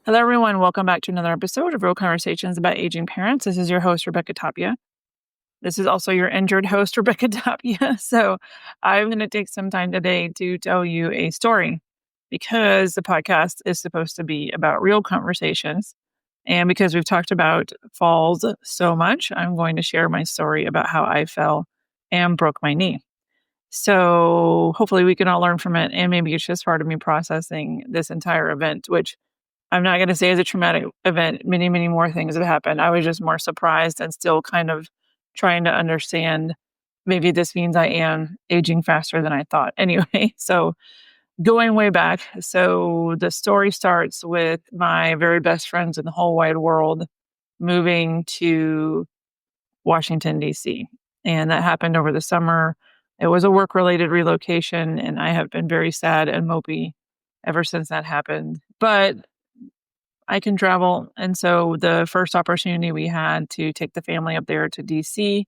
Hello, everyone. Welcome back to another episode of Real Conversations about Aging Parents. This is your host, Rebecca Tapia. This is also your injured host, Rebecca Tapia. So I'm going to take some time today to tell you a story because the podcast is supposed to be about real conversations. And because we've talked about falls so much, I'm going to share my story about how I fell and broke my knee. So hopefully we can all learn from it. And maybe it's just part of me processing this entire event, which I'm not going to say is a traumatic event. Many, many more things have happened. I was just more surprised and still kind of trying to understand. Maybe this means I am aging faster than I thought. Anyway, so going way back. So the story starts with my very best friends in the whole wide world moving to Washington, D.C. And that happened over the summer. It was a work related relocation, and I have been very sad and mopey ever since that happened. But I can travel. And so the first opportunity we had to take the family up there to DC,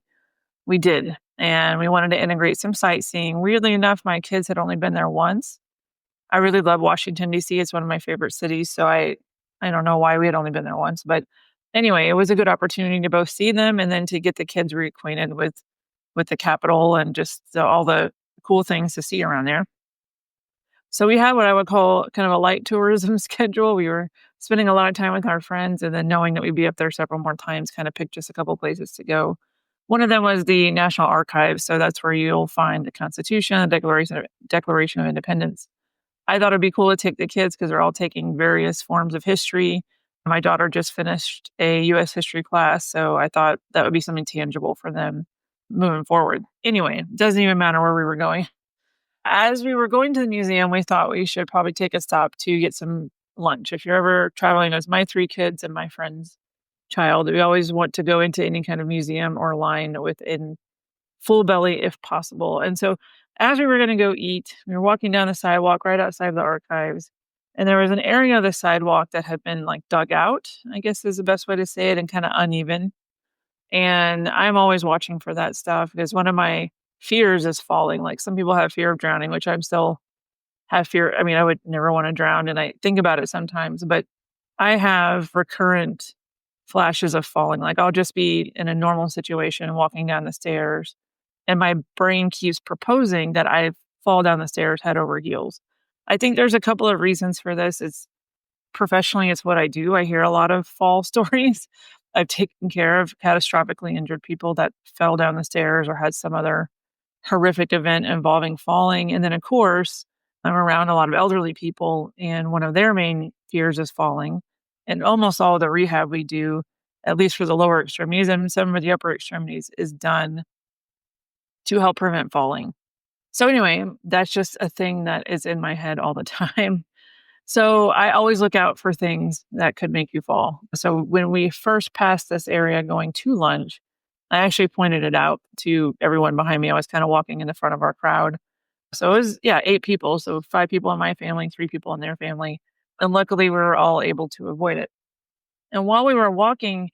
we did. And we wanted to integrate some sightseeing. Weirdly enough, my kids had only been there once. I really love Washington, DC. It's one of my favorite cities. So I don't know why we had only been there once. But anyway, it was a good opportunity to both see them and then to get the kids reacquainted with the capital and just all the cool things to see around there. So we had what I would call kind of a light tourism schedule. We were spending a lot of time with our friends and then knowing that we'd be up there several more times, kind of picked just a couple places to go. One of them was the National Archives. So that's where you'll find the Constitution, the Declaration of Independence. I thought it'd be cool to take the kids because they're all taking various forms of history. My daughter just finished a U.S. history class, so I thought that would be something tangible for them moving forward. Anyway, it doesn't even matter where we were going. As we were going to the museum, we thought we should probably take a stop to get some lunch. If you're ever traveling as my 3 kids and my friend's child, we always want to go into any kind of museum or line within full belly if possible. And so as we were going to go eat, we were walking down the sidewalk right outside of the archives. And there was an area of the sidewalk that had been like dug out, I guess is the best way to say it, and kind of uneven. And I'm always watching for that stuff because one of my fears is falling. Like some people have fear of drowning, which I'm still have fear. I mean, I would never want to drown and I think about it sometimes, but I have recurrent flashes of falling. Like I'll just be in a normal situation walking down the stairs and my brain keeps proposing that I fall down the stairs head over heels. I think there's a couple of reasons for this. It's professionally, it's what I do. I hear a lot of fall stories. I've taken care of catastrophically injured people that fell down the stairs or had some other horrific event involving falling. And then, of course, I'm around a lot of elderly people, and one of their main fears is falling. And almost all of the rehab we do, at least for the lower extremities and some of the upper extremities, is done to help prevent falling. So, anyway, that's just a thing that is in my head all the time. So I always look out for things that could make you fall. So when we first passed this area going to lunch, I actually pointed it out to everyone behind me. I was kind of walking in the front of our crowd. So it was, 8 people. So 5 people in my family, 3 people in their family. And luckily we were all able to avoid it. And while we were walking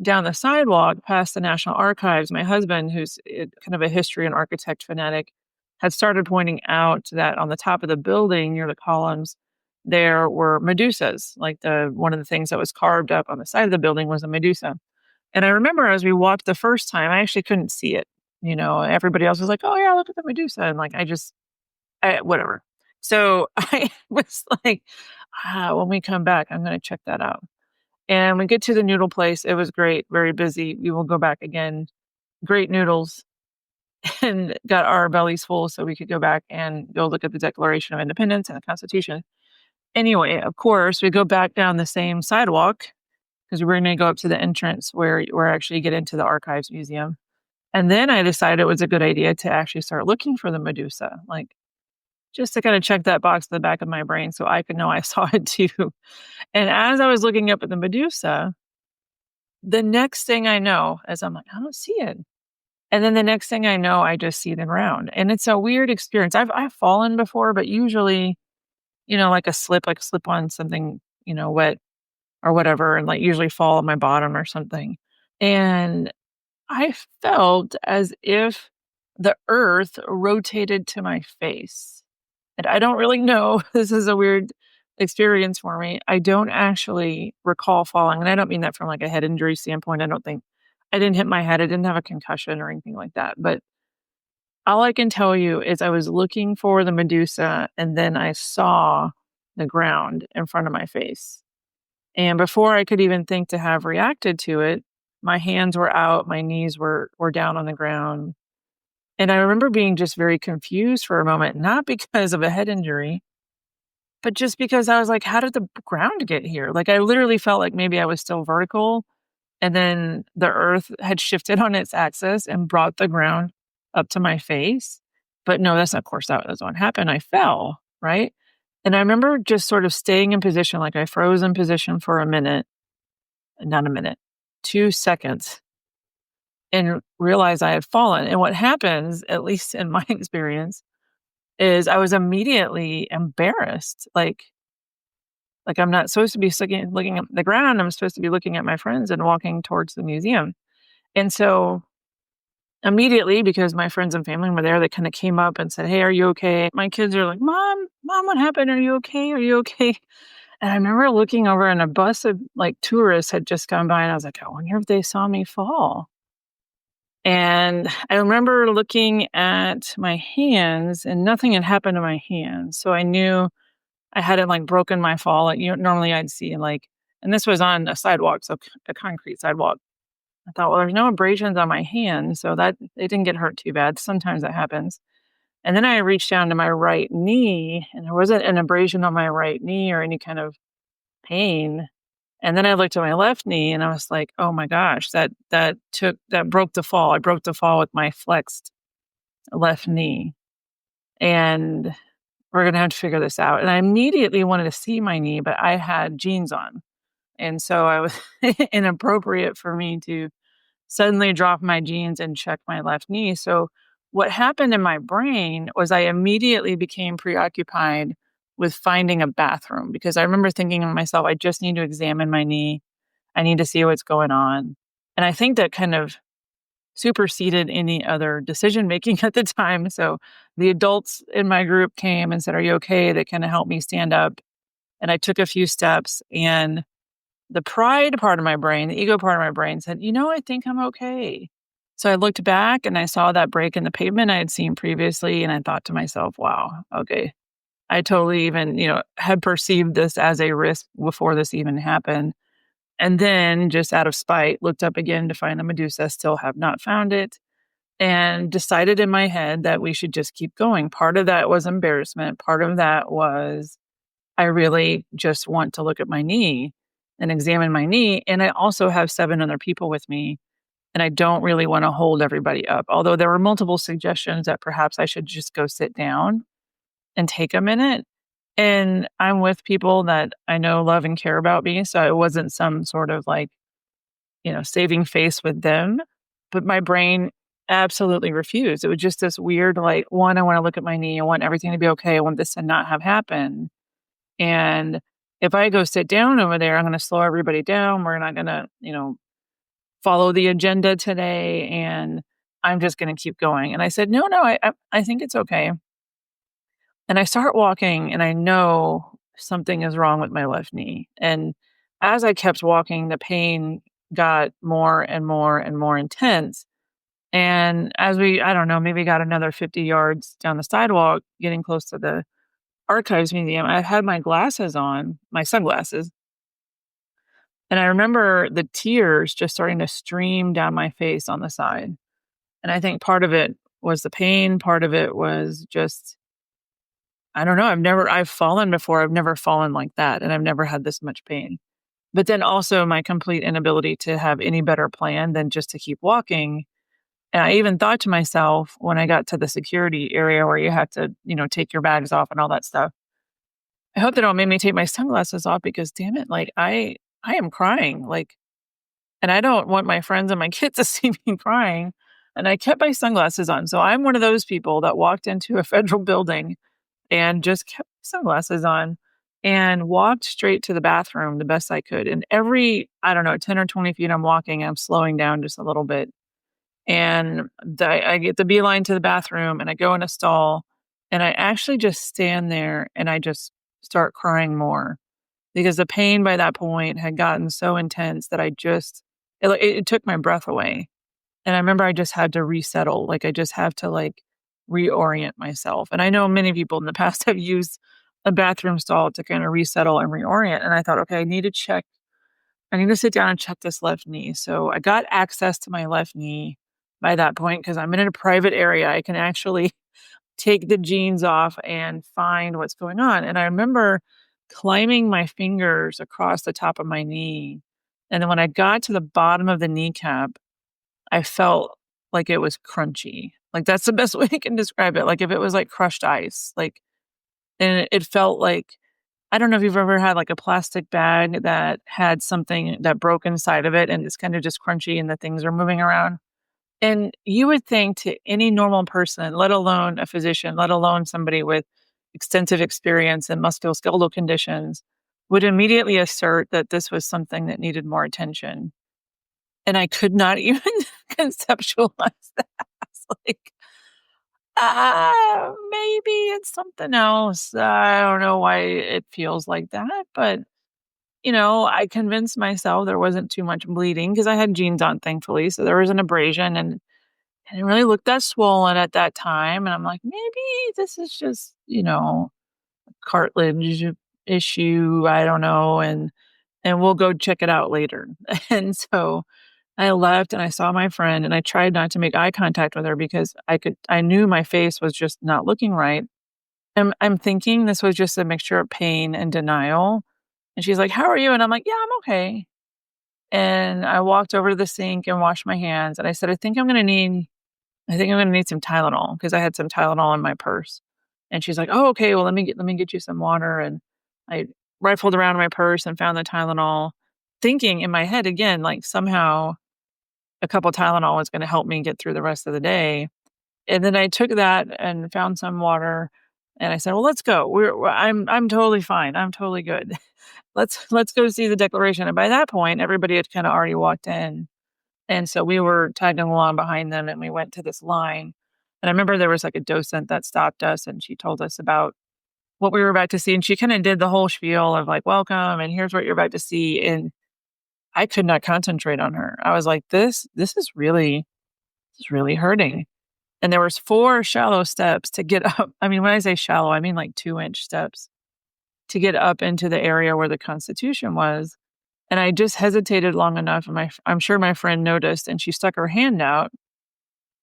down the sidewalk past the National Archives, my husband, who's kind of a history and architect fanatic, had started pointing out that on the top of the building near the columns, there were Medusas. Like one of the things that was carved up on the side of the building was a Medusa. And I remember as we walked the first time, I actually couldn't see it. You know, everybody else was like, "Oh yeah, look at the Medusa," and like whatever. So I was like, when we come back, I'm going to check that out. And we get to the noodle place. It was great, very busy. We will go back again. Great noodles, and got our bellies full so we could go back and go look at the Declaration of Independence and the Constitution. Anyway, of course, we go back down the same sidewalk because we're going to go up to the entrance where we're actually get into the Archives Museum. And then I decided it was a good idea to actually start looking for the Medusa, like just to kind of check that box in the back of my brain so I could know I saw it too. And as I was looking up at the Medusa, the next thing I know is I'm like, I don't see it. And then the next thing I know, I just see the ground. And it's a weird experience. I've fallen before, but usually like a slip on something, wet or whatever, and like usually fall on my bottom or something. And I felt as if the earth rotated to my face. And I don't really know. This is a weird experience for me. I don't actually recall falling, and I don't mean that from, like, a head injury standpoint. I don't think I didn't hit my head. I didn't have a concussion or anything like that, but all I can tell you is I was looking for the Medusa, and then I saw the ground in front of my face. And before I could even think to have reacted to it, my hands were out, my knees were down on the ground. And I remember being just very confused for a moment, not because of a head injury, but just because I was like, how did the ground get here? Like I literally felt like maybe I was still vertical and then the earth had shifted on its axis and brought the ground up to my face. But no, that's not, of course, that was what happened. I fell, right? And I remember just sort of staying in position, like I froze in position for a minute, not a minute, 2 seconds, and realized I had fallen. And what happens, at least in my experience, is I was immediately embarrassed. Like I'm not supposed to be looking at the ground. I'm supposed to be looking at my friends and walking towards the museum. And so immediately, because my friends and family were there, they kind of came up and said, "Hey, are you okay?" My kids are like, Mom, what happened? Are you okay? Are you okay?" And I remember looking over and a bus of like tourists had just gone by and I was like, I wonder if they saw me fall. And I remember looking at my hands and nothing had happened to my hands. So I knew I hadn't like broken my fall. Like, normally I'd see like, and this was on a sidewalk, so a concrete sidewalk. I thought, well, there's no abrasions on my hand, so that they didn't get hurt too bad. Sometimes that happens. And then I reached down to my right knee, and there wasn't an abrasion on my right knee or any kind of pain. And then I looked at my left knee, and I was like, oh my gosh, that broke the fall. I broke the fall with my flexed left knee, and we're gonna have to figure this out. And I immediately wanted to see my knee, but I had jeans on, and so I was inappropriate for me to suddenly drop my jeans and check my left knee. So what happened in my brain was I immediately became preoccupied with finding a bathroom because I remember thinking to myself, I just need to examine my knee. I need to see what's going on. And I think that kind of superseded any other decision making at the time. So the adults in my group came and said, "Are you okay?" They kind of helped me stand up. And I took a few steps, and the pride part of my brain, the ego part of my brain said, I think I'm okay. So I looked back and I saw that break in the pavement I had seen previously. And I thought to myself, wow, okay. I totally even, had perceived this as a risk before this even happened. And then just out of spite, looked up again to find a Medusa, still have not found it, and decided in my head that we should just keep going. Part of that was embarrassment. Part of that was I really just want to look at my knee and examine my knee. And I also have 7 other people with me, and I don't really want to hold everybody up. Although there were multiple suggestions that perhaps I should just go sit down and take a minute. And I'm with people that I know love and care about me. So it wasn't some sort of like, saving face with them. But my brain absolutely refused. It was just this weird, like, one, I want to look at my knee. I want everything to be okay. I want this to not have happened. And if I go sit down over there, I'm going to slow everybody down. We're not going to, follow the agenda today. And I'm just going to keep going. And I said, no, I think it's okay. And I start walking and I know something is wrong with my left knee. And as I kept walking, the pain got more and more and more intense. And as I don't know, maybe got another 50 yards down the sidewalk, getting close to the Archives Museum, I had my glasses on, my sunglasses, and I remember the tears just starting to stream down my face on the side. And I think part of it was the pain, part of it was just I don't know, I've fallen before, I've never fallen like that, and I've never had this much pain. But then also my complete inability to have any better plan than just to keep walking. And I even thought to myself when I got to the security area where you have to, take your bags off and all that stuff, I hope they don't make me take my sunglasses off because damn it, like I am crying, like, and I don't want my friends and my kids to see me crying. And I kept my sunglasses on. So I'm one of those people that walked into a federal building and just kept my sunglasses on and walked straight to the bathroom the best I could. And every, I don't know, 10 or 20 feet I'm walking, I'm slowing down just a little bit. And I get the beeline to the bathroom and I go in a stall and I actually just stand there and I just start crying more because the pain by that point had gotten so intense that it took my breath away. And I remember I just had to resettle, like, I just have to, like, reorient myself, and I know many people in the past have used a bathroom stall to kinda resettle and reorient, and I thought, "Okay, I need to sit down and check this left knee." So I got access to my left knee by that point because 'cause I'm in a private area. I can actually take the jeans off and find what's going on, and I remember climbing my fingers across the top of my knee, and then when I got to the bottom of the kneecap, I felt like it was crunchy. Like, that's the best way I can describe it, like, if it was like crushed ice, like and it felt like I don't know if you've ever had, like, a plastic bag that had something that broke inside of it, and it's kinda just crunchy and the things are moving around? And you would think to any normal person, let alone a physician, let alone somebody with extensive experience in musculoskeletal conditions, would immediately assert that this was something that needed more attention. And I could not even conceptualize that. It's like, maybe it's something else. I don't know why it feels like that, but, I convinced myself there wasn't too much bleeding because I had jeans on, thankfully, so there was an abrasion, and it didn't really look that swollen at that time, and I'm like, "Maybe this is just, cartilage issue, I don't know, and we'll go check it out later." And so I left and I saw my friend and I tried not to make eye contact with her because I knew my face was just not looking right. I'm thinking this was just a mixture of pain and denial. And she's like, "How are you?" And I'm like, "Yeah, I'm okay." And I walked over to the sink and washed my hands and I said, I think I'm gonna need some Tylenol because I had some Tylenol in my purse." And she's like, "Oh, okay, well let me get you some water." And I rifled around in my purse and found the Tylenol, thinking in my head again, like somehow a couple Tylenol was gonna help me get through the rest of the day. And then I took that and found some water, and I said, "Well, let's go. I'm totally fine. I'm totally good. Let's go see the declaration." And by that point, everybody had kinda already walked in, and so we were tagging along behind them, and we went to this line. And I remember there was, like, a docent that stopped us, and she told us about what we were about to see, and she kinda did the whole spiel of, like, "Welcome, and here's what you're about to see," and I could not concentrate on her. I was like, this is really hurting." And there was 4 shallow steps to get up. I mean, when I say shallow, I mean like 2-inch steps to get up into the area where the Constitution was. And I just hesitated long enough, and I'm sure my friend noticed, and she stuck her hand out.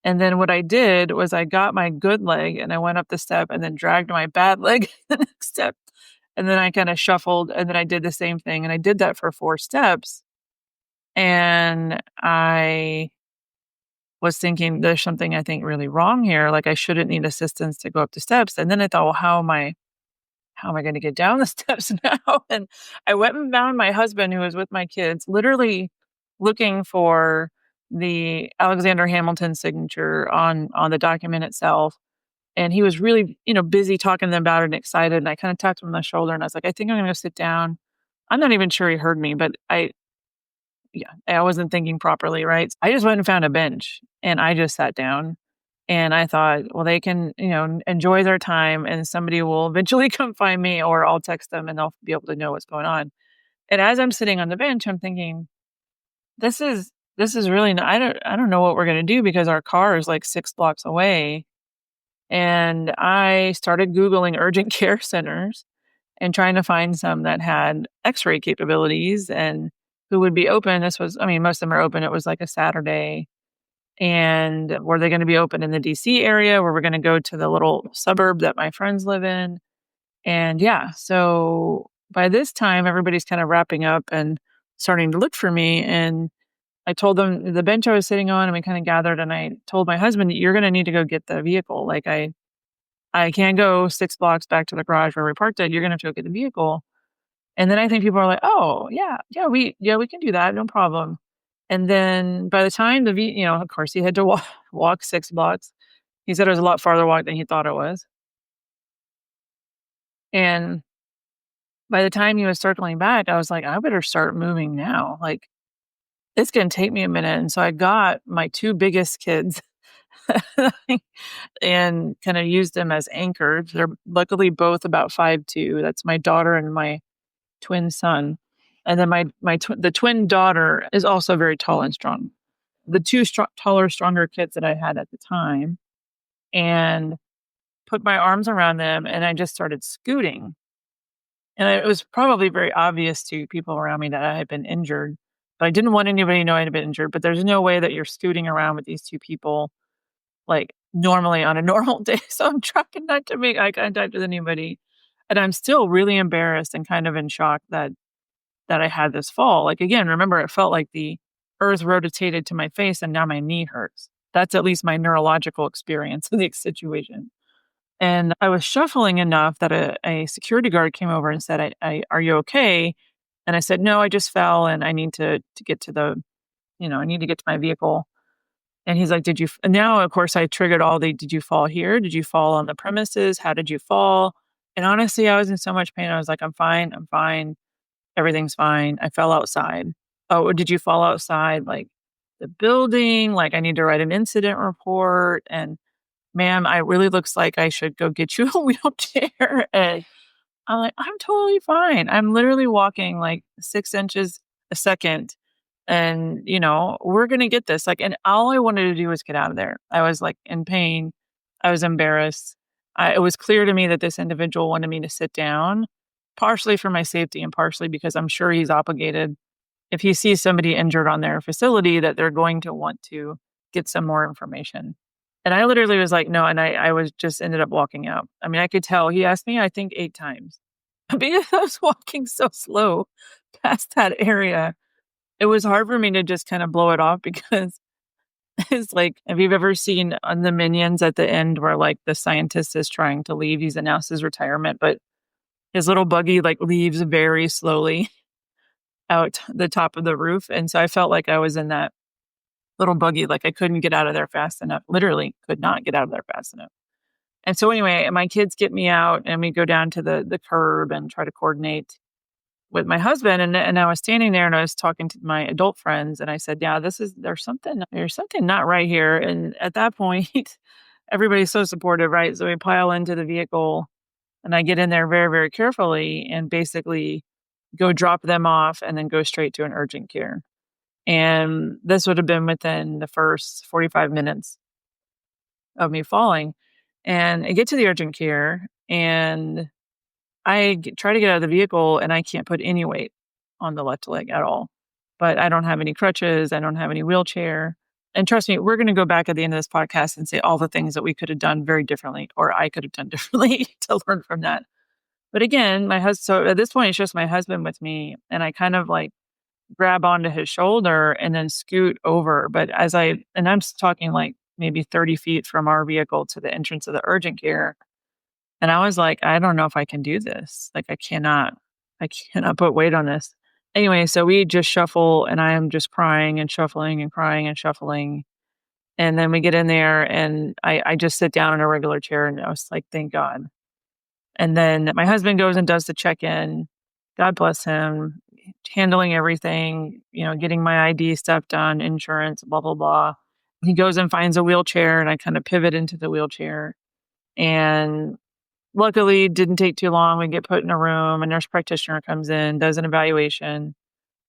And then what I did was I got my good leg and I went up the step and then dragged my bad leg the next step. And then I kinda shuffled and then I did the same thing. And I did that for 4 steps. And I was thinking there's something I think really wrong here, like, I shouldn't need assistance to go up the steps, and then I thought, "Well, how am I gonna get down the steps now?" And I went and found my husband who was with my kids, literally looking for the Alexander Hamilton signature on the document itself, and he was really, busy talking to them about it and excited, and I kinda tapped him on the shoulder, and I was like, "I think I'm gonna go sit down." I'm not even sure he heard me, but yeah, I wasn't thinking properly, right? I just went and found a bench and I just sat down and I thought, well, they can, enjoy their time and somebody will eventually come find me or I'll text them and they'll be able to know what's going on. And as I'm sitting on the bench, I'm thinking, this is really not, I don't know what we're going to do because our car is like 6 blocks away. And I started Googling urgent care centers and trying to find some that had X-ray capabilities and who would be open. I mean, most of them are open. It was like a Saturday. And were they going to be open in the DC area? Were we going to go to the little suburb that my friends live in? And yeah, so by this time, everybody's kind of wrapping up and starting to look for me. And I told them the bench I was sitting on, and we kind of gathered. And I told my husband, "You're going to need to go get the vehicle. Like I can't go 6 blocks back to the garage where we parked it. You're going to have to go get the vehicle." And then I think people are like, "Oh, yeah, we can do that, no problem." And then by the time of course, he had to walk 6 blocks. He said it was a lot farther walk than he thought it was. And by the time he was circling back, I was like, "I better start moving now, like, it's gonna take me a minute." And so I got my 2 biggest kids and kind of used them as anchors. They're luckily both about 5'2". That's my daughter and my twin son. And then the twin daughter is also very tall and strong. The two taller, stronger kids that I had at the time, and put my arms around them, and I just started scooting. And it was probably very obvious to people around me that I had been injured, but I didn't want anybody to know I had been injured. But there's no way that you're scooting around with these two people like normally on a normal day. So I'm trying not to make eye contact with anybody. And I'm still really embarrassed and kind of in shock that I had this fall. Like, again, remember, it felt like the earth rotated to my face and now my knee hurts. That's at least my neurological experience of the situation. And I was shuffling enough that a security guard came over and said, Are you okay? And I said, no, I just fell and I need to get to I need to get to my vehicle. And he's like, and now, of course, I triggered did you fall here? Did you fall on the premises? How did you fall? And honestly, I was in so much pain. I was like, I'm fine. I'm fine. Everything's fine. I fell outside. Oh, did you fall outside? Like the building? Like I need to write an incident report. And ma'am, it really looks like I should go get you a wheelchair. And I'm like, I'm totally fine. I'm literally walking like 6 inches a second. And, we're going to get this. Like, and all I wanted to do was get out of there. I was like in pain. I was embarrassed. It was clear to me that this individual wanted me to sit down, partially for my safety and partially because I'm sure he's obligated. If he sees somebody injured on their facility, that they're going to want to get some more information. And I literally was like, no. And I was just ended up walking out. I mean, I could tell he asked me, I think 8 times because I was walking so slow past that area. It was hard for me to just kind of blow it off because it's like, have you ever seen on the Minions at the end where like the scientist is trying to leave? He's announced his retirement, but his little buggy like leaves very slowly out the top of the roof. And so I felt like I was in that little buggy, like I couldn't get out of there fast enough, literally could not get out of there fast enough. And so anyway, my kids get me out and we go down to the curb and try to coordinate with my husband. And I was standing there and I was talking to my adult friends and I said, yeah, there's something not right here. And at that point, everybody's so supportive, right? So we pile into the vehicle and I get in there very, very carefully and basically go drop them off and then go straight to an urgent care. And this would have been within the first 45 minutes of me falling. And I get to the urgent care and try to get out of the vehicle and I can't put any weight on the left leg at all. But I don't have any crutches. I don't have any wheelchair. And trust me, we're going to go back at the end of this podcast and say all the things that we could have done very differently or I could have done differently to learn from that. But again, so at this point, it's just my husband with me. And I kind of like grab onto his shoulder and then scoot over. But I'm talking like maybe 30 feet from our vehicle to the entrance of the urgent care. And I was like, I don't know if I can do this. Like, I cannot put weight on this. Anyway, so we just shuffle and I am just crying and shuffling and crying and shuffling. And then we get in there and I just sit down in a regular chair and I was like, thank God. And then my husband goes and does the check-in. God bless him, handling everything, getting my ID stuff done, insurance, blah, blah, blah. He goes and finds a wheelchair and I kind of pivot into the wheelchair. And luckily, it didn't take too long. We get put in a room. A nurse practitioner comes in, does an evaluation.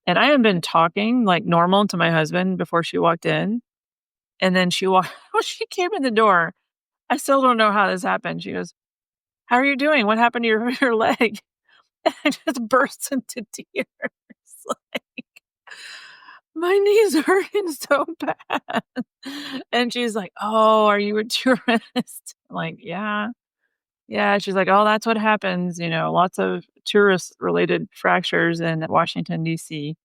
And I had been talking like normal to my husband before she walked in. And then when she came in the door, I still don't know how this happened. She goes, how are you doing? What happened to your leg? And I just burst into tears. Like, my knees hurting so bad. And she's like, oh, are you a tourist? I'm like, yeah. Yeah, she's like, "Oh, that's what happens, lots of tourist-related fractures in Washington, D.C."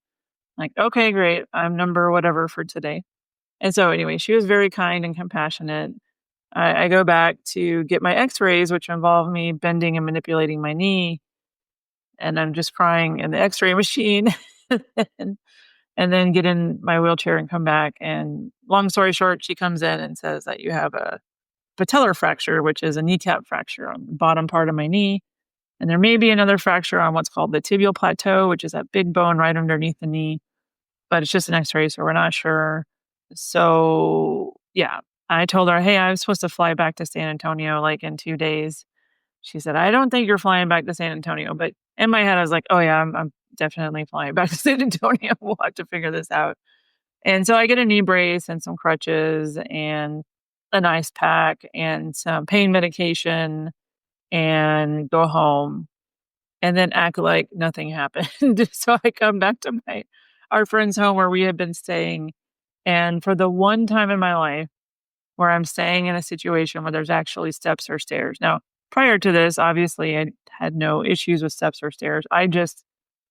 Like, "Okay, great. I'm number whatever for today." And so anyway, she was very kind and compassionate. I go back to get my X-rays, which involve me bending and manipulating my knee, and I'm just crying in the X-ray machine, and then get in my wheelchair and come back. And long story short, she comes in and says that you have a patellar fracture, which is a kneecap fracture on the bottom part of my knee. And there may be another fracture on what's called the tibial plateau, which is that big bone right underneath the knee. But it's just an X-ray, so we're not sure. So yeah, I told her, "Hey, I was supposed to fly back to San Antonio, like, in 2 days." She said, "I don't think you're flying back to San Antonio," but in my head, I was like, "Oh, yeah, I'm definitely flying back to San Antonio. We'll have to figure this out." And so I get a knee brace and some crutches and an ice pack and some pain medication and go home and then act like nothing happened. So I come back to my our friend's home where we had been staying, and for the one time in my life where I'm staying in a situation where there's actually steps or stairs. Now, prior to this, obviously, I had no issues with steps or stairs. I just,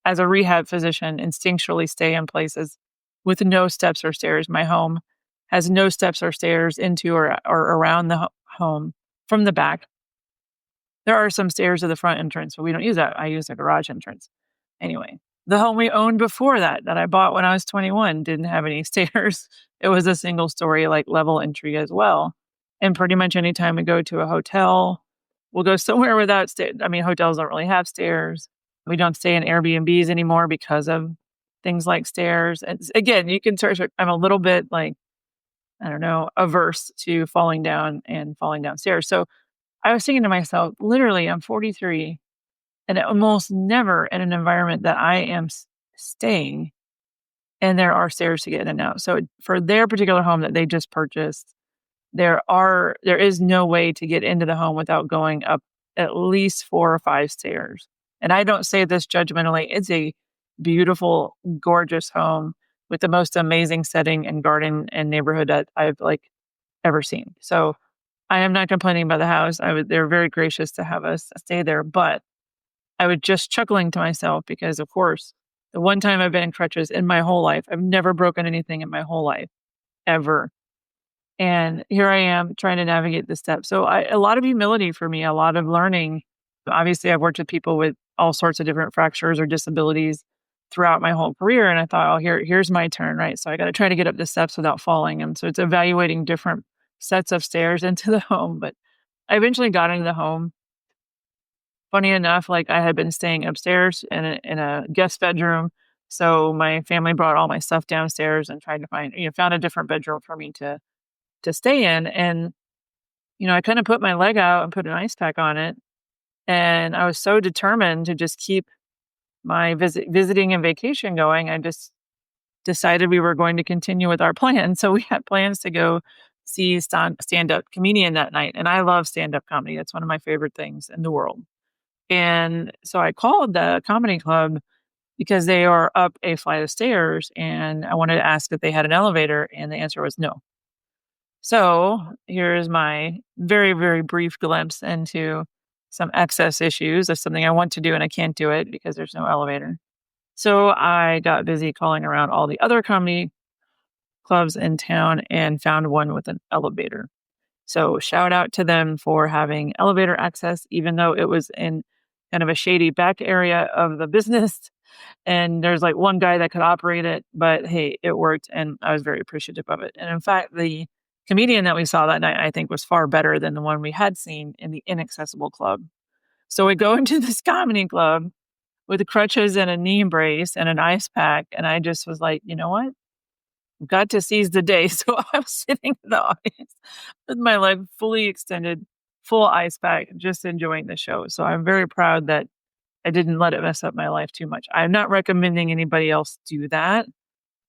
as a rehab physician, instinctually stay in places with no steps or stairs. My home has no steps or stairs into or around the home from the back. There are some stairs to the front entrance, but we don't use that. I use the garage entrance. Anyway, the home we owned before that I bought when I was 21, didn't have any stairs. It was a single story, like, level entry as well. And pretty much anytime we go to a hotel, we'll go somewhere without stairs. I mean, hotels don't really have stairs. We don't stay in Airbnbs anymore because of things like stairs. And again, you can search. I'm a little bit like, I don't know, averse to falling down and falling downstairs. So I was thinking to myself, literally, I'm 43 and almost never in an environment that I am staying, and there are stairs to get in and out. So for their particular home that they just purchased, there is no way to get into the home without going up at least 4 or 5 stairs. And I don't say this judgmentally. It's a beautiful, gorgeous home with the most amazing setting and garden and neighborhood that I've, like, ever seen. So I am not complaining about the house. They're very gracious to have us stay there, but I was just chuckling to myself because, of course, the one time I've been in crutches in my whole life, I've never broken anything in my whole life, ever. And here I am trying to navigate this step. So a lot of humility for me, a lot of learning. Obviously, I've worked with people with all sorts of different fractures or disabilities throughout my whole career. And I thought, oh, here's my turn, right? So I got to try to get up the steps without falling. And so it's evaluating different sets of stairs into the home. But I eventually got into the home. Funny enough, like, I had been staying upstairs in a guest bedroom, so my family brought all my stuff downstairs and tried to found a different bedroom for me to stay in, and, I kinda put my leg out and put an ice pack on it, and I was so determined to just keep my visiting and vacation going, I just decided we were going to continue with our plan. So we had plans to go see stand-up comedian that night, and I love stand-up comedy, it's one of my favorite things in the world. And so I called the comedy club because they are up a flight of stairs and I wanted to ask if they had an elevator, and the answer was no. So here's my very, very brief glimpse into some excess issues of something I want to do and I can't do it because there's no elevator. So I got busy calling around all the other comedy clubs in town and found one with an elevator. So shout out to them for having elevator access, even though it was in kind of a shady back area of the business. And there's like one guy that could operate it, but hey, it worked. And I was very appreciative of it. And in fact, the comedian that we saw that night, I think, was far better than the one we had seen in the inaccessible club. So we go into this comedy club with crutches and a knee brace and an ice pack. And I just was like, you know what? Got to seize the day. So I was sitting in the audience with my leg fully extended, full ice pack, just enjoying the show. So I'm very proud that I didn't let it mess up my life too much. I'm not recommending anybody else do that.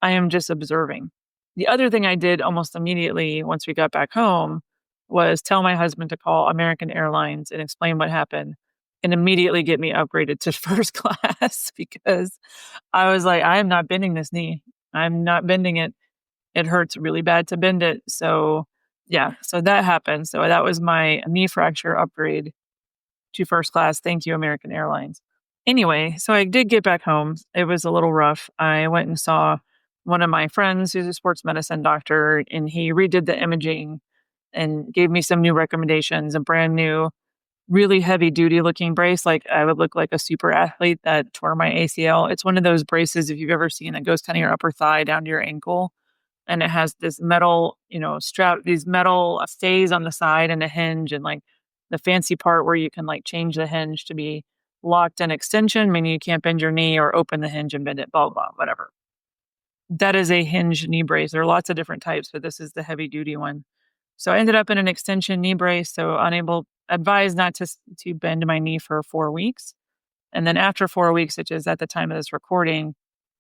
I am just observing. The other thing I did almost immediately once we got back home was tell my husband to call American Airlines and explain what happened and immediately get me upgraded to first class because I was like, I am not bending this knee. I'm not bending it. It hurts really bad to bend it. So, yeah, so that happened. So that was my knee fracture upgrade to first class. Thank you, American Airlines. Anyway, so I did get back home. It was a little rough. I went and saw one of my friends who's a sports medicine doctor, and he redid the imaging and gave me some new recommendations, a brand new, really heavy duty looking brace. Like, I would look like a super athlete that tore my ACL. It's one of those braces, if you've ever seen it, goes kind of your upper thigh down to your ankle. And it has this metal, strap, these metal stays on the side and a hinge, and like the fancy part where you can like change the hinge to be locked and extension, meaning you can't bend your knee or open the hinge and bend it, blah, blah, whatever. That is a hinge knee brace. There are lots of different types, but this is the heavy duty one. So I ended up in an extension knee brace, so advised not to bend my knee for 4 weeks. And then after 4 weeks, which is at the time of this recording,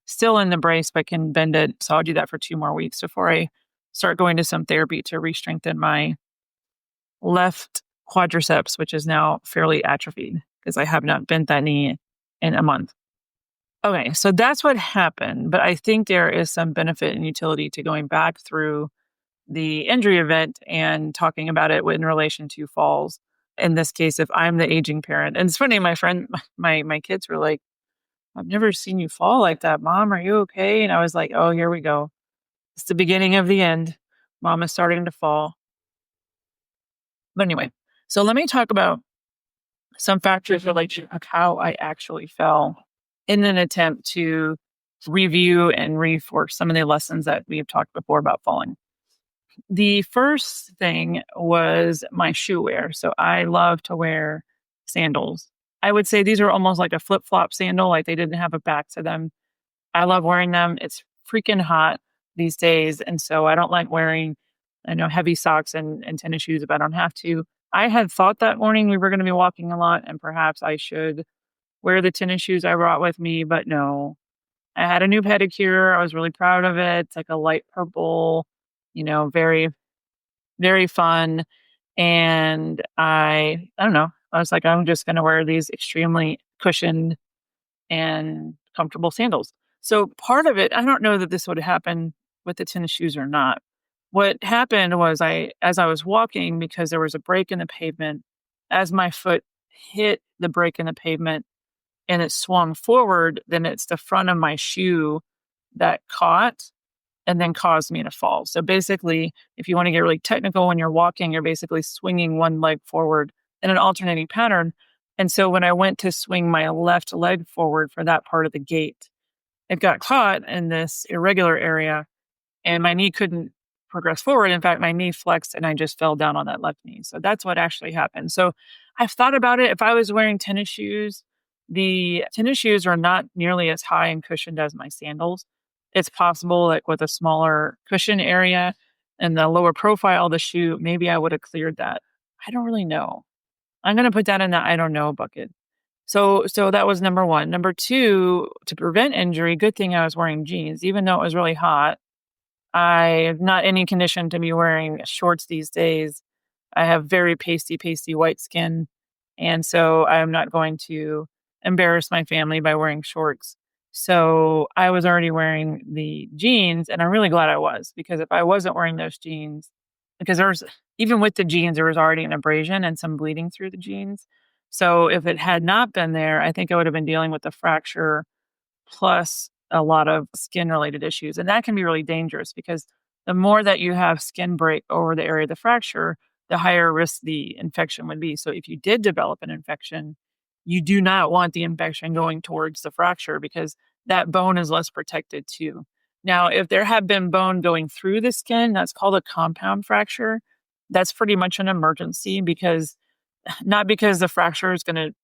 still in the brace, but can bend it. So I'll do that for 2 more weeks before I start going to some therapy to re-strengthen my left quadriceps, which is now fairly atrophied because I have not bent that knee in a month. Okay, so that's what happened, but I think there is some benefit and utility to going back through the injury event and talking about it in relation to falls. In this case, if I'm the aging parent, and it's funny, my friend, my kids were like, "I've never seen you fall like that, Mom. Are you okay?" And I was like, "Oh, here we go. It's the beginning of the end. Mom is starting to fall." But anyway, so let me talk about some factors related to how I actually fell in an attempt to review and reinforce some of the lessons that we have talked before about falling. The first thing was my shoe wear. So I love to wear sandals. I would say these are almost like a flip flop sandal, like they didn't have a back to them. I love wearing them. It's freaking hot these days. And so I don't like wearing, I know, heavy socks and tennis shoes if I don't have to. I had thought that morning we were going to be walking a lot and perhaps I should wear the tennis shoes I brought with me, but no. I had a new pedicure. I was really proud of it. It's like a light purple, very, very fun. And I don't know. I was like, I'm just going to wear these extremely cushioned and comfortable sandals. So part of it, I don't know that this would happen with the tennis shoes or not. What happened was as I was walking, because there was a break in the pavement, as my foot hit the break in the pavement and it swung forward, then it's the front of my shoe that caught and then caused me to fall. So basically, if you want to get really technical when you're walking, you're basically swinging one leg forward in an alternating pattern. And so when I went to swing my left leg forward for that part of the gait, it got caught in this irregular area and my knee couldn't progress forward. In fact, my knee flexed and I just fell down on that left knee. So that's what actually happened. So I've thought about it. If I was wearing tennis shoes, the tennis shoes are not nearly as high and cushioned as my sandals. It's possible, like with a smaller cushion area and the lower profile of the shoe, maybe I would have cleared that. I don't really know. I'm going to put that in the I don't know bucket. So that was number one. Number two, to prevent injury, good thing I was wearing jeans, even though it was really hot. I'm not any condition to be wearing shorts these days. I have very pasty white skin. And so I'm not going to embarrass my family by wearing shorts. So I was already wearing the jeans, and I'm really glad I was, because if I wasn't wearing those jeans, because even with the jeans, there was already an abrasion and some bleeding through the jeans. So if it had not been there, I think I would have been dealing with a fracture plus a lot of skin related issues. And that can be really dangerous because the more that you have skin break over the area of the fracture, the higher risk the infection would be. So if you did develop an infection, you do not want the infection going towards the fracture because that bone is less protected too. Now, if there had been bone going through the skin, that's called a compound fracture. That's pretty much an emergency because not because the fracture is going to,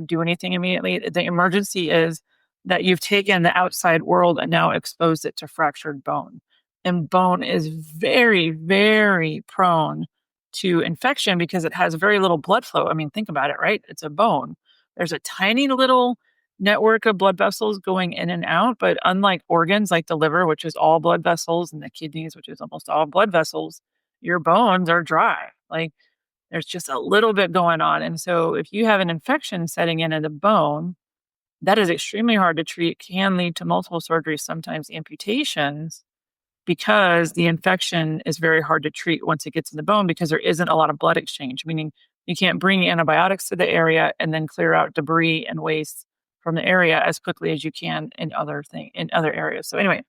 do anything immediately. The emergency is that you've taken the outside world and now exposed it to fractured bone. And bone is very, very prone to infection because it has very little blood flow. I mean, think about it, right? It's a bone. There's a tiny little network of blood vessels going in and out, but unlike organs like the liver, which is all blood vessels, and the kidneys, which is almost all blood vessels, your bones are dry. Like there's just a little bit going on. And so if you have an infection setting in the bone, that is extremely hard to treat, can lead to multiple surgeries, sometimes amputations, because the infection is very hard to treat once it gets in the bone because there isn't a lot of blood exchange, meaning you can't bring antibiotics to the area and then clear out debris and waste from the area as quickly as you can in other areas. So anyway,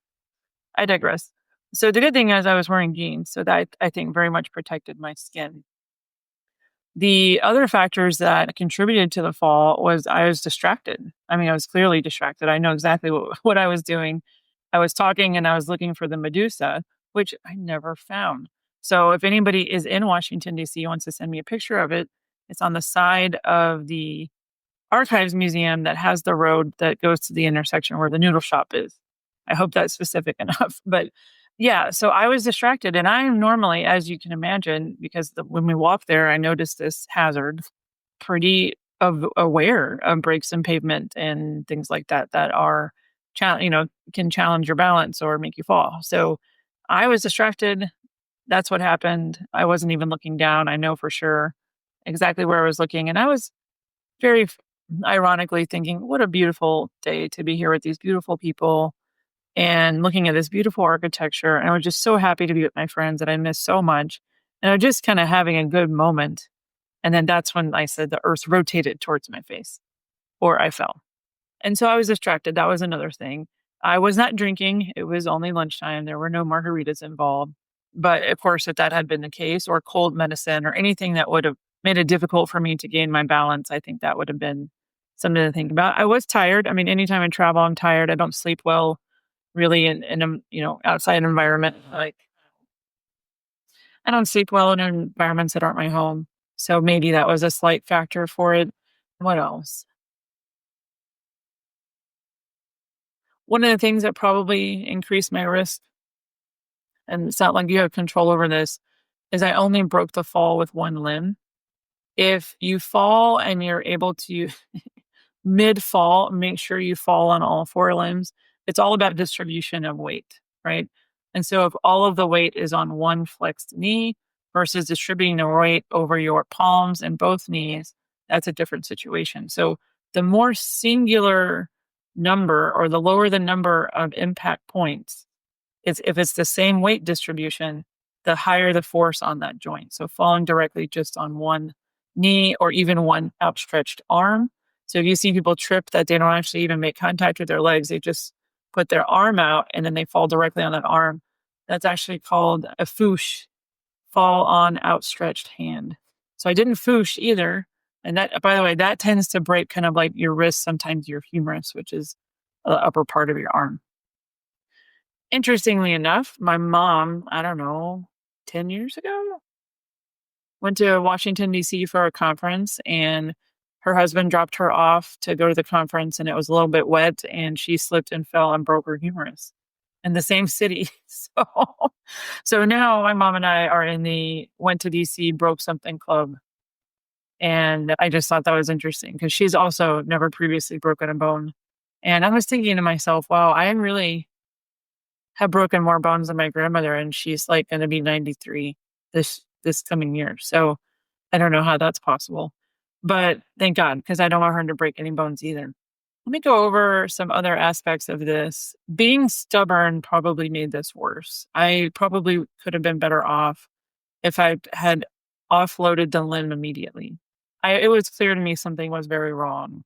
I digress. So the good thing is I was wearing jeans, so that I think very much protected my skin. The other factors that contributed to the fall was I was distracted. I mean, I was clearly distracted. I know exactly what I was doing. I was talking and I was looking for the Medusa, which I never found. So if anybody is in Washington, D.C., wants to send me a picture of it, it's on the side of the Archives Museum that has the road that goes to the intersection where the noodle shop is. I hope that's specific enough. But Yeah, so I was distracted, and I am normally, as you can imagine, because when we walk there, I noticed this hazard, pretty aware of breaks in pavement and things like that that are, can challenge your balance or make you fall. So I was distracted. That's what happened. I wasn't even looking down. I know for sure exactly where I was looking, and I was very ironically thinking, "What a beautiful day to be here with these beautiful people." And looking at this beautiful architecture, and I was just so happy to be with my friends that I missed so much, and I was just kinda having a good moment, and then that's when I said the earth rotated towards my face, or I fell. And so I was distracted, that was another thing. I was not drinking, it was only lunchtime, there were no margaritas involved, but, of course, if that had been the case, or cold medicine, or anything that would have made it difficult for me to gain my balance, I think that would have been something to think about. I was tired, I mean, anytime I travel, I'm tired, I don't sleep well really in a, outside environment. Like, I don't sleep well in environments that aren't my home. So maybe that was a slight factor for it. What else? One of the things that probably increased my risk, and it's not like you have control over this, is I only broke the fall with one limb. If you fall and you're able to mid fall, make sure you fall on all four limbs. It's all about distribution of weight, right? And so if all of the weight is on one flexed knee versus distributing the weight over your palms and both knees, that's a different situation. So the more singular number, or the lower the number of impact points, is if it's the same weight distribution, the higher the force on that joint. So falling directly just on one knee or even one outstretched arm. So if you see people trip that they don't actually even make contact with their legs, they just put their arm out and then they fall directly on that arm. That's actually called a foosh, fall on outstretched hand. So I didn't foosh either. And that, by the way, that tends to break kind of like your wrist, sometimes your humerus, which is the upper part of your arm. Interestingly enough, my mom, I don't know, 10 years ago, went to Washington, D.C. for a conference, and her husband dropped her off to go to the conference, and it was a little bit wet, and she slipped and fell and broke her humerus in the same city. So now my mom and I are in the went to DC, broke something club. And I just thought that was interesting because she's also never previously broken a bone. And I was thinking to myself, wow, I really have broken more bones than my grandmother, and she's like going to be 93 this coming year. So I don't know how that's possible, but thank God, because I don't want her to break any bones either. Let me go over some other aspects of this. Being stubborn probably made this worse. I probably could have been better off if I had offloaded the limb immediately. It was clear to me something was very wrong.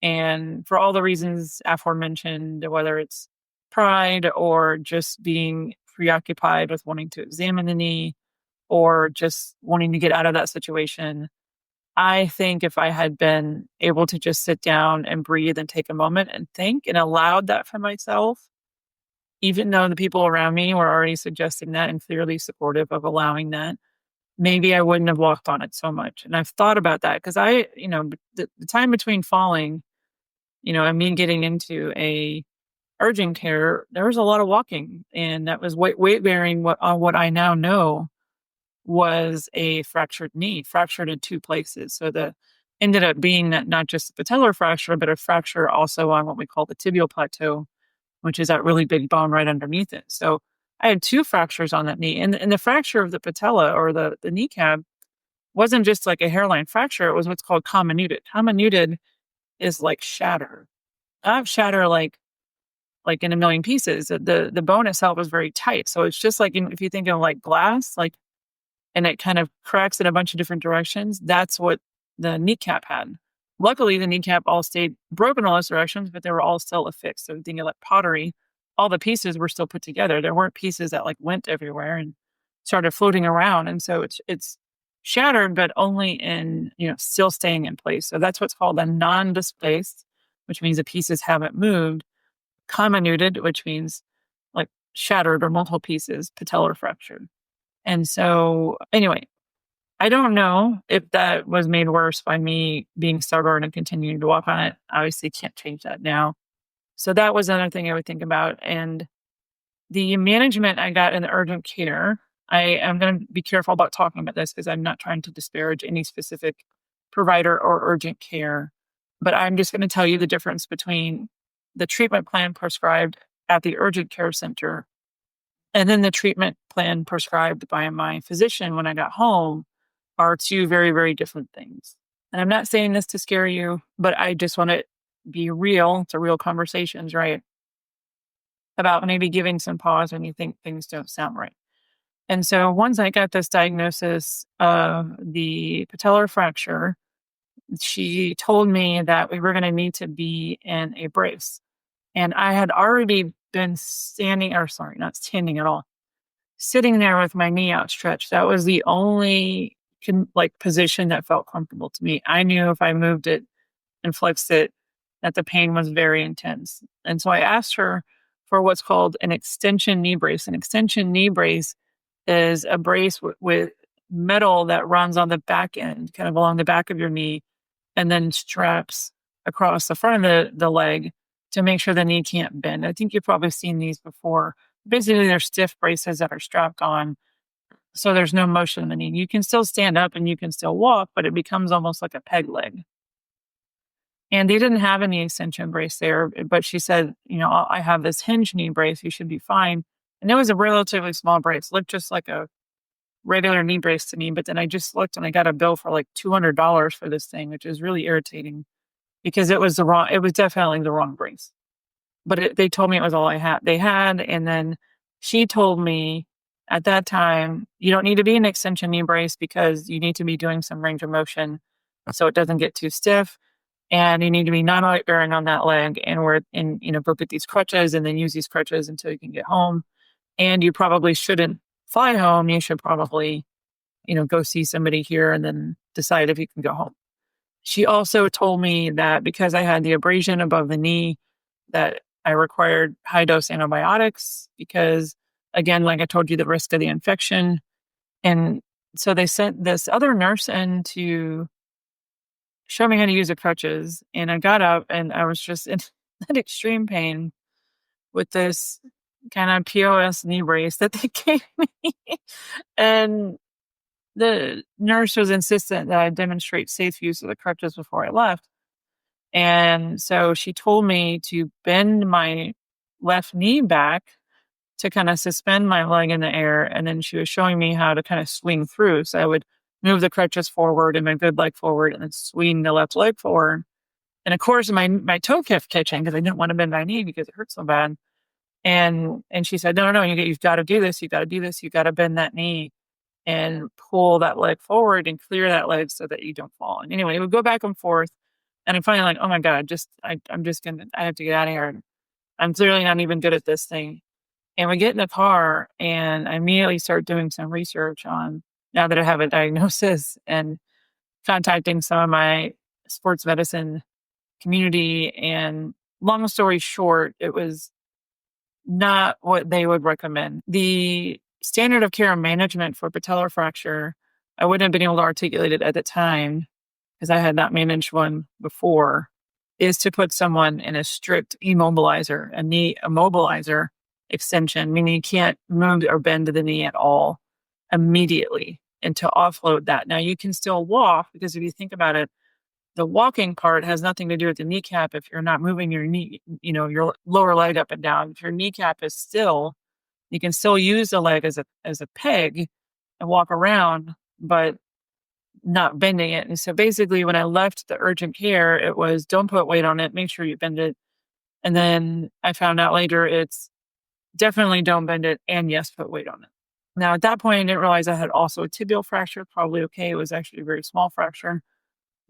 And for all the reasons aforementioned, whether it's pride or just being preoccupied with wanting to examine the knee or just wanting to get out of that situation, I think if I had been able to just sit down and breathe and take a moment and think and allowed that for myself, even though the people around me were already suggesting that and clearly supportive of allowing that, maybe I wouldn't have walked on it so much. And I've thought about that because the time between falling, and me getting into a urgent care, there was a lot of walking, and that was weight bearing. What I now know was a fractured knee, fractured in two places. So the ended up being that not just a patellar fracture, but a fracture also on what we call the tibial plateau, which is that really big bone right underneath it. So I had two fractures on that knee, and the fracture of the patella or the kneecap wasn't just like a hairline fracture. It was what's called comminuted. Comminuted is like shatter, not shatter like in a million pieces. The bone itself is very tight, so it's just like if you think of like glass, like, and it kind of cracks in a bunch of different directions. That's what the kneecap had. Luckily, the kneecap all stayed broken all those directions, but they were all still affixed. So thinking like pottery, all the pieces were still put together. There weren't pieces that like went everywhere and started floating around. And so it's shattered, but only in, still staying in place. So that's what's called a non-displaced, which means the pieces haven't moved. Comminuted, which means like shattered or multiple pieces, patellar fractured. And so, anyway, I don't know if that was made worse by me being stubborn and continuing to walk on it. Obviously, can't change that now. So that was another thing I would think about. And The management I got in the urgent care, I am going to be careful about talking about this because I'm not trying to disparage any specific provider or urgent care, but I'm just going to tell you the difference between the treatment plan prescribed at the urgent care center and then the treatment plan prescribed by my physician when I got home are two very, very different things. And I'm not saying this to scare you, but I just want to be real to real conversations, right? About maybe giving some pause when you think things don't sound right. And so once I got this diagnosis of the patellar fracture, she told me that we were going to need to be in a brace. And I had already been standing, or sorry, not standing at all, sitting there with my knee outstretched. That was the only position that felt comfortable to me. I knew if I moved it and flexed it, that the pain was very intense. And so I asked her for what's called an extension knee brace. An extension knee brace is a brace with metal that runs on the back end, kind of along the back of your knee, and then straps across the front of the leg to make sure the knee can't bend. I think you've probably seen these before. Basically, they're stiff braces that are strapped on, so there's no motion in the knee. You can still stand up and you can still walk, but it becomes almost like a peg leg. And they didn't have any extension brace there, but she said, I have this hinge knee brace. You should be fine. And it was a relatively small brace, looked just like a regular knee brace to me. But then I just looked and I got a bill for like $200 for this thing, which is really irritating because it was definitely the wrong brace. But they told me it was all they had. And then she told me at that time, you don't need to be an extension knee brace because you need to be doing some range of motion so it doesn't get too stiff. And you need to be non-weight bearing on that leg and go get these crutches and then use these crutches until you can get home. And you probably shouldn't fly home. You should probably, go see somebody here and then decide if you can go home. She also told me that because I had the abrasion above the knee, that I required high dose antibiotics because, again, like I told you, the risk of the infection. And so they sent this other nurse in to show me how to use the crutches. And I got up and I was just in that extreme pain with this kind of POS knee brace that they gave me. And the nurse was insistent that I demonstrate safe use of the crutches before I left. And so she told me to bend my left knee back to kind of suspend my leg in the air. And then she was showing me how to kind of swing through. So I would move the crutches forward and my good leg forward and then swing the left leg forward. And of course, my toe kept catching because I didn't want to bend my knee because it hurt so bad. And she said, no, you've got to do this. You've got to do this. You've got to bend that knee and pull that leg forward and clear that leg so that you don't fall. And anyway, it would go back and forth. And I'm finally like, oh my God, I have to get out of here. I'm clearly not even good at this thing. And we get in the car and I immediately start doing some research on, now that I have a diagnosis, and contacting some of my sports medicine community. And long story short, it was not what they would recommend. The standard of care management for patellar fracture, I wouldn't have been able to articulate it at the time because I had not managed one before, is to put someone in a strict immobilizer, a knee immobilizer extension, meaning you can't move or bend the knee at all immediately, and to offload that. Now you can still walk because if you think about it, the walking part has nothing to do with the kneecap if you're not moving your knee, your lower leg up and down. If your kneecap is still, you can still use the leg as a peg and walk around, but not bending it. And so basically when I left the urgent care, it was don't put weight on it, make sure you bend it. And then I found out later it's definitely don't bend it and yes, put weight on it. Now at that point, I didn't realize I had also a tibial fracture, probably okay. It was actually a very small fracture.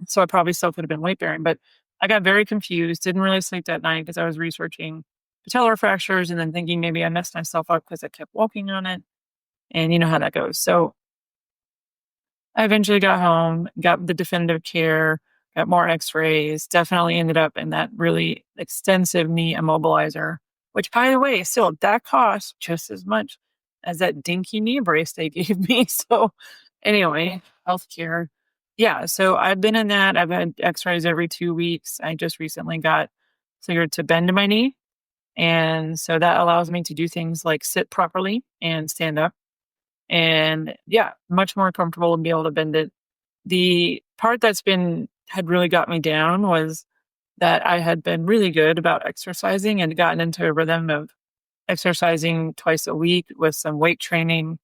So I probably still could have been weight bearing, but I got very confused, didn't really sleep that night because I was researching patellar fractures and then thinking maybe I messed myself up because I kept walking on it. And you know how that goes. So I eventually got home, got the definitive care, got more x-rays, definitely ended up in that really extensive knee immobilizer, which by the way, still that cost just as much as that dinky knee brace they gave me. So anyway, healthcare. Yeah, so I've been in that. I've had x-rays every 2 weeks. I just recently got cleared to bend my knee. And so that allows me to do things like sit properly and stand up. And yeah, much more comfortable and be able to bend it. The part had really got me down was that I had been really good about exercising and gotten into a rhythm of exercising twice a week with some weight training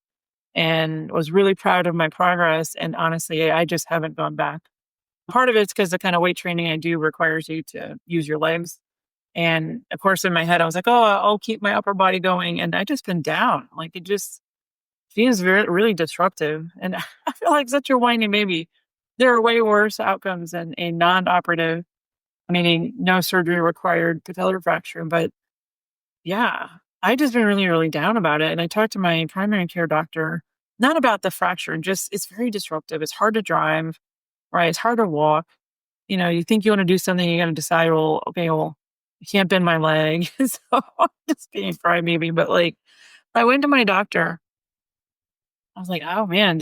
and was really proud of my progress. And honestly, I just haven't gone back. Part of it's because the kind of weight training I do requires you to use your legs. And of course, in my head, I was like, oh, I'll keep my upper body going. And I just been down. Like it just feels really disruptive. And I feel like such a whiny baby. There are way worse outcomes than a non operative, meaning no surgery required patellar fracture. But yeah, I just been really, really down about it. And I talked to my primary care doctor, not about the fracture, just it's very disruptive. It's hard to drive, right? It's hard to walk. You think you want to do something, you got to decide, well, okay, well, I can't bend my leg. So I'm just being crybaby. But like, I went to my doctor. I was like, oh man,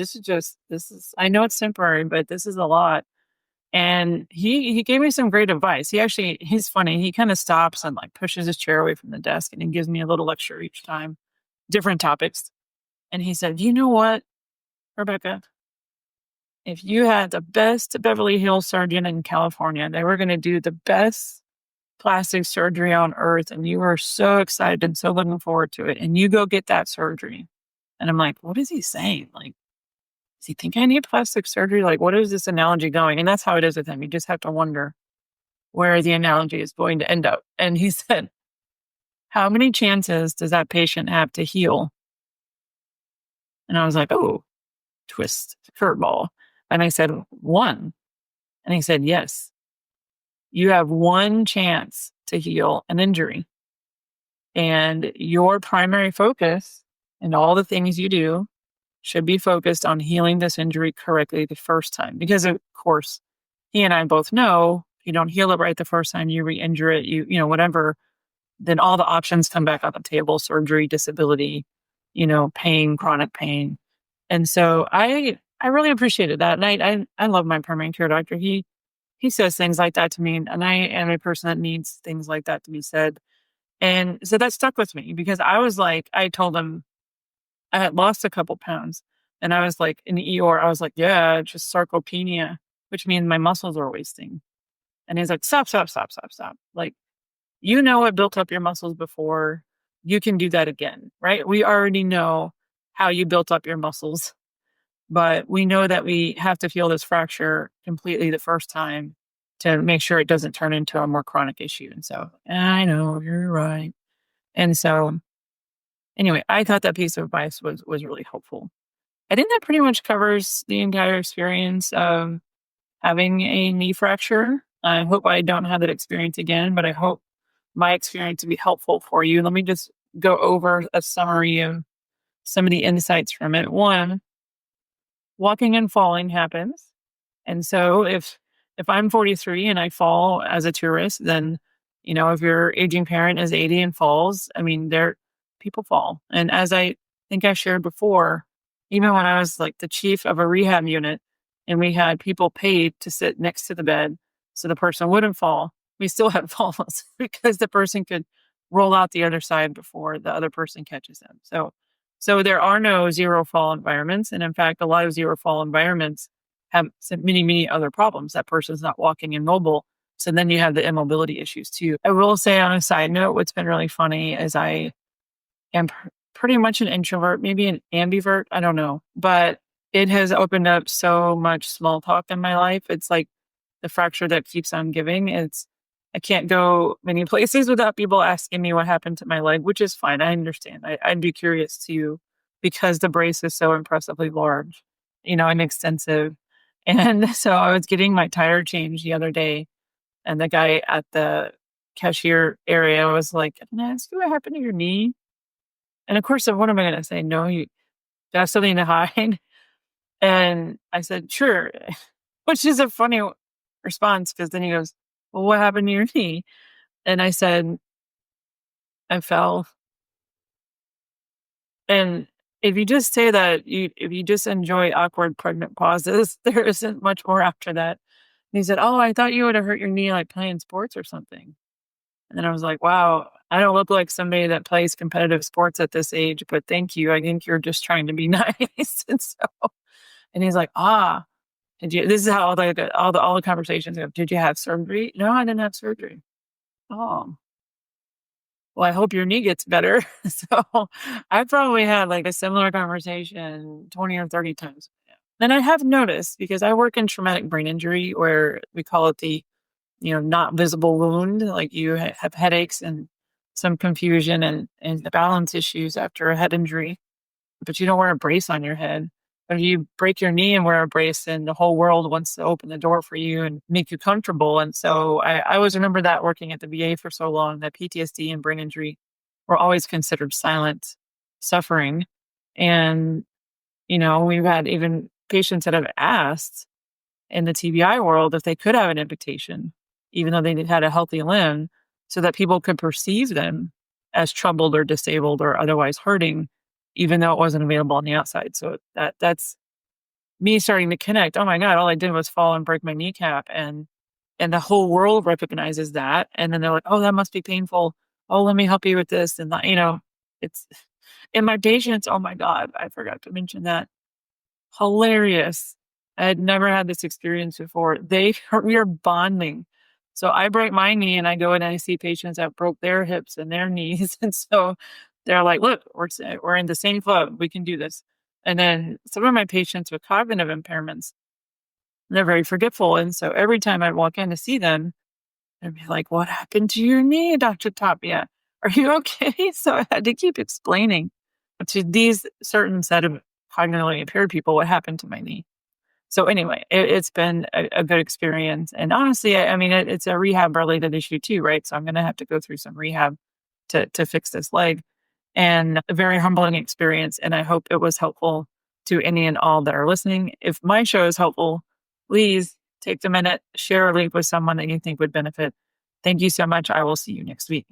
I know it's temporary, but this is a lot. And he gave me some great advice. He's funny. He kind of stops and like pushes his chair away from the desk and he gives me a little lecture each time, different topics. And he said, you know what, Rebecca, if you had the best Beverly Hills surgeon in California, they were going to do the best plastic surgery on earth. And you were so excited and so looking forward to it. And you go get that surgery. And I'm like, what is he saying? Like, does he think I need plastic surgery? Like, what is this analogy going? And that's how it is with him. You just have to wonder where the analogy is going to end up. And he said, how many chances does that patient have to heal? And I was like, oh, twist, curveball. And I said, one. And he said, yes, you have one chance to heal an injury. And your primary focus and all the things you do should be focused on healing this injury correctly the first time. Because of course, he and I both know if you don't heal it right the first time, you re-injure it, whatever, then all the options come back on the table: surgery, disability, pain, chronic pain. And so I really appreciated that. And I love my primary care doctor. He says things like that to me. And I am a person that needs things like that to be said. And so that stuck with me because I told him I had lost a couple pounds. And I was like, in the ER, I was like, yeah, just sarcopenia, which means my muscles are wasting. And he's like, stop, stop, stop, stop, stop. Like, what built up your muscles before. You can do that again, right? We already know how you built up your muscles, but we know that we have to heal this fracture completely the first time to make sure it doesn't turn into a more chronic issue. And so I know you're right. And so anyway, I thought that piece of advice was really helpful. I think that pretty much covers the entire experience of having a knee fracture. I hope I don't have that experience again, but I hope my experience to be helpful for you. Let me just go over a summary of some of the insights from it. One, walking and falling happens. And so if I'm 43 and I fall as a tourist, then if your aging parent is 80 and falls, I mean, people fall. And as I think I shared before, even when I was like the chief of a rehab unit and we had people paid to sit next to the bed so the person wouldn't fall, we still had falls because the person could roll out the other side before the other person catches them. So there are no zero fall environments. And in fact, a lot of zero fall environments have many, many other problems. That person's not walking immobile. So then you have the immobility issues too. I will say on a side note, what's been really funny is I am pretty much an introvert, maybe an ambivert. I don't know, but it has opened up so much small talk in my life. It's like the fracture that keeps on giving. I can't go many places without people asking me what happened to my leg, which is fine. I understand. I'd be curious too, because the brace is so impressively large, and extensive. And so I was getting my tire changed the other day, and the guy at the cashier area was like, "Can I ask you what happened to your knee?" And of course, what am I going to say? No, you have something to hide. And I said, sure, which is a funny response because then he goes, well, what happened to your knee? And I said, I fell. And if you just say that, if you just enjoy awkward pregnant pauses, there isn't much more after that. And he said, oh, I thought you would have hurt your knee like playing sports or something. And then I was like, wow, I don't look like somebody that plays competitive sports at this age, but thank you. I think you're just trying to be nice." And he's like, "Ah, did you," this is how all the conversations go, "Did you have surgery?" "No, I didn't have surgery." "Oh, well, I hope your knee gets better." So, I probably had, like, a similar conversation 20 or 30 times. And I have noticed, because I work in traumatic brain injury, where we call it the, not visible wound, like you have headaches and some confusion and balance issues after a head injury, but you don't wear a brace on your head. If you break your knee and wear a brace, and the whole world wants to open the door for you and make you comfortable. And so I always remember that, working at the VA for so long, that PTSD and brain injury were always considered silent suffering. And, we've had even patients that have asked in the TBI world if they could have an amputation, even though they had a healthy limb, so that people could perceive them as troubled or disabled or otherwise hurting, even though it wasn't available on the outside. So that's me starting to connect. Oh my God, all I did was fall and break my kneecap, and the whole world recognizes that. And then they're like, "Oh, that must be painful. Oh, let me help you with this." And it's and my patients, oh my God, I forgot to mention that. Hilarious. I had never had this experience before. We are bonding. So I break my knee, and I go in and I see patients that broke their hips and their knees. And so they're like, "Look, we're in the same club. We can do this." And then some of my patients with cognitive impairments, they're very forgetful. And so every time I walk in to see them, I'd be like, "What happened to your knee, Dr. Tapia? Are you okay?" So I had to keep explaining to these certain set of cognitively impaired people what happened to my knee. So anyway, it's been a good experience. And honestly, I mean, it's a rehab related issue too, right? So I'm going to have to go through some rehab to fix this leg, and a very humbling experience. And I hope it was helpful to any and all that are listening. If my show is helpful, please take the minute, share a link with someone that you think would benefit. Thank you so much. I will see you next week.